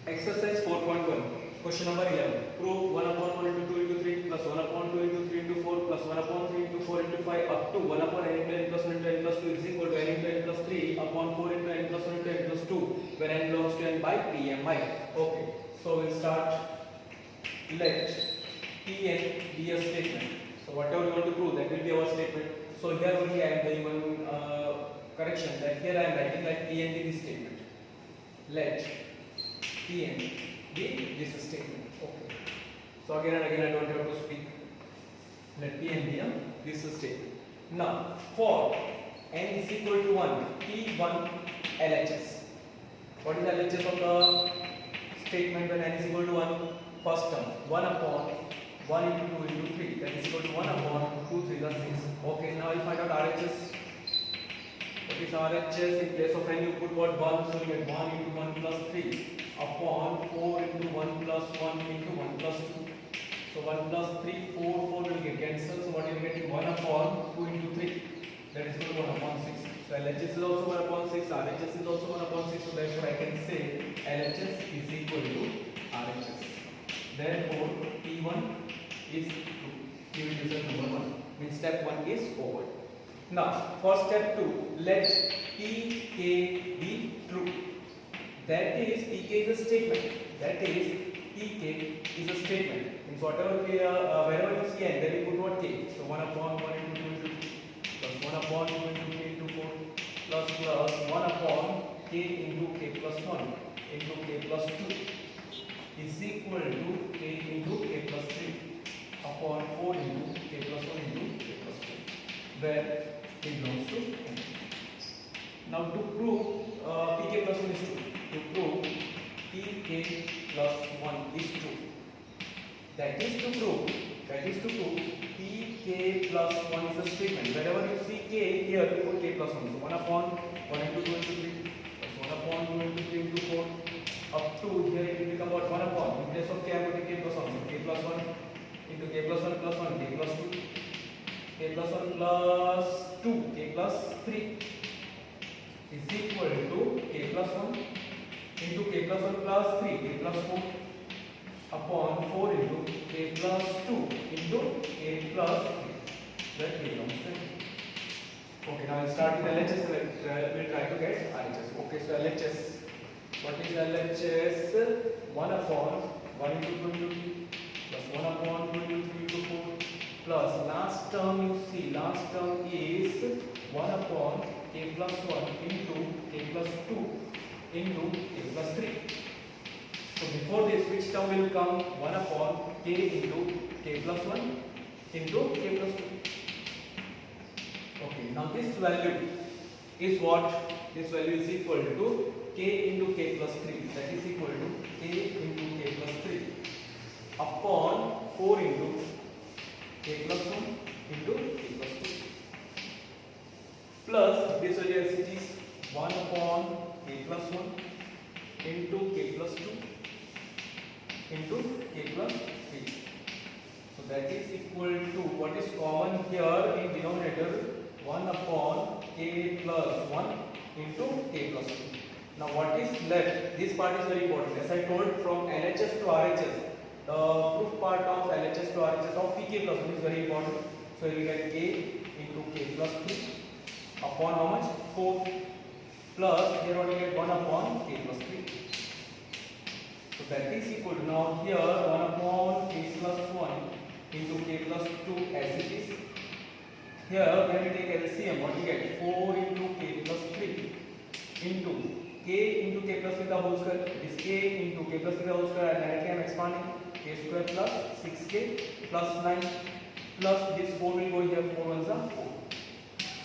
Exercise 4.1. Question number 11. Prove 1 upon 1 into 2 into 3 plus 1 upon 2 into 3 into 4 plus 1 upon 3 into 4 into 5 up to 1 upon n into n plus 1 into n plus 2 is equal to n into n plus 3 upon 4 into n plus 1 into n plus 2 when n belongs to n by PMI. Okay. So we'll start. Let Pn be a statement. So whatever we want to prove, that will be our statement. So here only I am doing one correction, that here I am writing like Pn be this statement. Let Pn be this statement. Okay. So again and again I don't have to speak. Let Pn be this statement. Now for n is equal to 1, P1 LHS. What is LHS of the statement when n is equal to 1? First term 1 upon 1 into 2 into 3, that is equal to 1 upon 2 3 is 6. Okay, now we'll find out RHS. What is RHS? In place of n you put what? 1, so you get 1 into 1 plus 3 upon 4 into 1 plus 1 into 1 plus 2. So 1 plus 3, 4 will get cancelled. So what you get is 1 upon 2 into 3, that is equal to 1 upon 6. So LHS is also 1 upon 6, RHS is also 1 upon 6. So therefore I can say LHS is equal to RHS. Therefore P1 is true. P is number 1. Means step 1 is over. Now for step 2, let Pk be true. That is, Pk is a statement. That is, Pk is a statement. Means whatever wherever you see n, then you put what k. So 1 upon 1 into 2 into 3 plus 1 upon 2 into 3 into 4 plus 1 upon k into k plus 1 into k plus 2 is equal to k into k plus 3 upon 4 into k plus 1 into k plus 2, where k belongs to n. Now to prove pk plus 1 is true, to prove pk plus 1 is true, that is to prove pk plus 1 is a statement. Wherever you see k, here you put k plus 1. So 1 upon 1 into 2 into 3 plus 1 upon 2 into 3 into 4 up to here it will become what? 1 upon, in place of k I am putting k plus 1. So k plus 1 into k plus 1 plus 1, k plus 2, k plus 1 plus 2, k plus 3 is equal to k plus 1 into k plus 1 plus 3, k plus 4 upon 4 into k plus 2 into k plus 3, that becomes 20. Okay, now we'll start with LHS and we'll try to get RHS. Okay, so LHS. What is LHS? 1 upon 1 into 2 into 3 plus 1 upon 2 into 3 into 4 plus last term you see, last term is 1 upon k plus 1 into k plus 2 into k plus 3. So before this, which term will come? 1 upon k into k plus 1 into k plus 2. Okay, now this value is what? This value is equal to k into k plus 3, that is equal to k into k plus 3 upon 4 into k plus 1 into k plus 2 plus this value as it is 1 upon k plus 1 into k plus 2 into k plus 3. So that is equal to, what is common here in denominator, 1 upon k plus 1 into k plus 2. Now what is left? This part is very important. As I told, from LHS to RHS, the proof part of LHS to RHS of pk plus 1 is very important. So you get k into k plus 3 upon how much? 4 plus here what you get 1 upon k plus 3. So that is equal to, now here 1 upon k plus 1 into k plus 2 as it is. Here when we take LCM, what you get? 4 into k plus 3 into k into k plus 3 the whole square. This k into k plus 3 the whole square, and directly I am expanding, k square plus 6k plus 9 plus this 4 will go here, 4 ones are 4.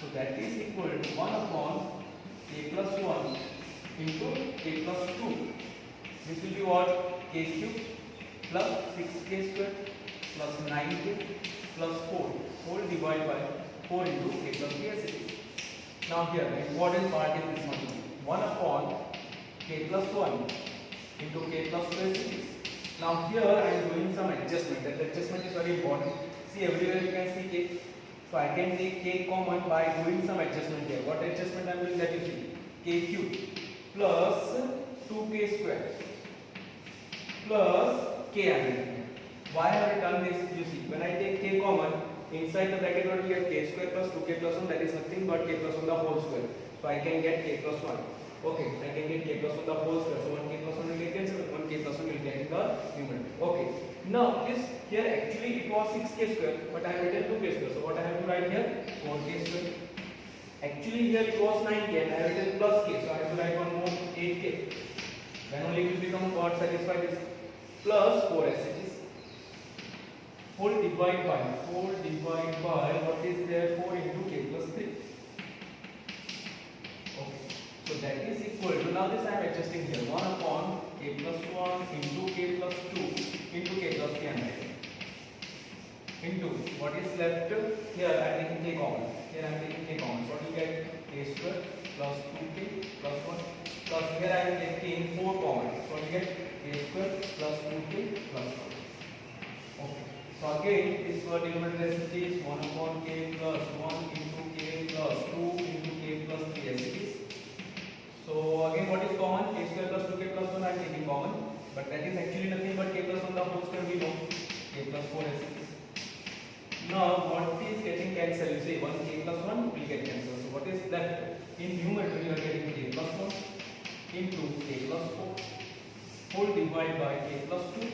So that is equal to 1 upon k plus 1 into k plus 2. This will be what? K cube plus 6k square plus 9k plus 4 whole divided by 4 into k plus 3 as it is. Now here the important part is this one. 1 upon k plus 1 into k plus 2 as it is. Now here I am doing some adjustment. That adjustment is very important. See, everywhere you can see k. So I can take k common by doing some adjustment here. What adjustment I am doing, that you see, k cube plus 2k square plus k I am getting. Why have I done this? You see, when I take k common, inside the bracket what we get k square plus 2k plus 1, that is nothing but k plus 1 the whole square. So I can get k plus 1. Okay, I can get k plus 1 the whole square. So 1k plus 1 will get cancelled, 1k plus 1 will get in the numerator. Okay. Now this here actually it was 6k square, but I have written 2k square. So what I have to write here? 4k square. Actually here it was 9k and I have written plus k. So I have to write one more 8k. Then only it will become what satisfy this plus 4s. It is whole divide by what is there 4 into k plus 3. Okay. So that is equal to, now this I am adjusting here, 1 upon k plus 1 into k plus 2 into k plus 3 into what is left here. I am taking k common. Here I am taking k common. So what you get k square plus 2k plus 1 plus here I am taking 4 common. So what you get k square plus 2k plus 1. Okay. So again this denominator recipe is 1 upon k plus 1 into k plus 2 into k plus 3 as it is. So again what is common? K square plus 2k plus 1 I am taking common, but that is actually nothing but k plus 1 the whole square we know, k plus 4 as it is. Now what is getting cancelled? You say 1k plus 1 will get cancelled. So what is left? In numerator you are getting k plus 1 into k plus 4 whole divided by k plus 2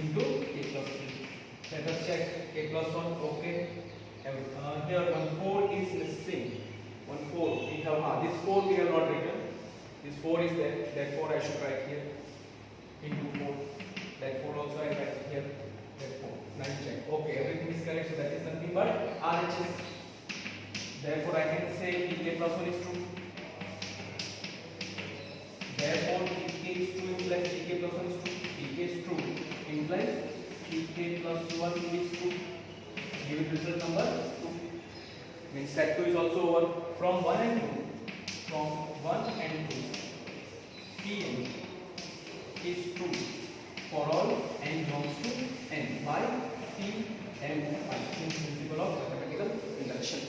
into k plus 3. Let us check k plus 1. Okay. Here 1 4 is missing. 1 4 we have this 4 we have not written. This 4 is there. Therefore I should write here into 4. That 4 also I write here. That 4. 9 check. Okay, everything is correct. So that is nothing but RHS. Therefore I can say pk plus 1 is true. Therefore pk is true implies pk plus 1 is true. Pk is true implies pk plus 1 is true. Give it result number 2. Means step 2 is also over. From 1 and 2. From 1 and 2. Pn is true for all n belongs to n by P and I. Principle of mathematical induction.